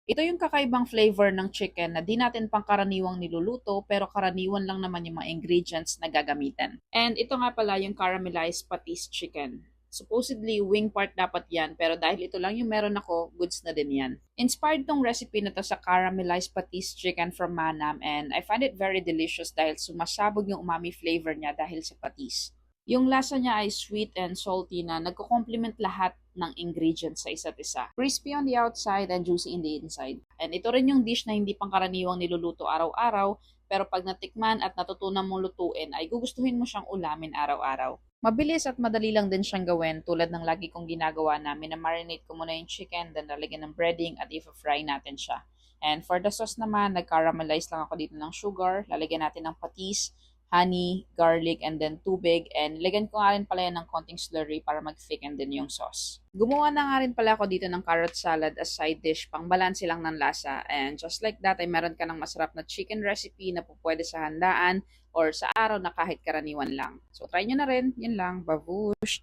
Ito yung kakaibang flavor ng chicken na di natin pangkaraniwang niluluto pero karaniwan lang naman yung mga ingredients na gagamitin. And ito nga pala yung caramelized patis chicken. Supposedly, wing part dapat yan, pero dahil ito lang yung meron ako, goods na din yan. Inspired tong recipe na to sa caramelized patis chicken from Manam and I find it very delicious dahil sumasabog yung umami flavor niya dahil sa patis. Yung lasa niya ay sweet and salty na nagko-complement lahat ng ingredients sa isa't isa. Crispy on the outside and juicy in the inside. And ito rin yung dish na hindi pangkaraniwang niluluto araw-araw, pero pag natikman at natutunan mong lutuin ay gugustuhin mo siyang ulamin araw-araw. Mabilis at madali lang din siyang gawin tulad ng lagi kong ginagawa namin na marinate ko muna yung chicken, then lalagyan ng breading at i-fry natin siya. And for the sauce naman, nag-caramelize lang ako dito ng sugar, lalagyan natin ng patis, honey, garlic, and then tubig. And lagyan ko nga rin pala yan ng konting slurry para mag-thicken din yung sauce. Gumawa na nga rin pala ako dito ng carrot salad as side dish, pang balanse lang ng lasa. And just like that, ay meron ka ng masarap na chicken recipe na pwede sa handaan or sa araw na kahit karaniwan lang. So try nyo na rin. Yun lang. Babush!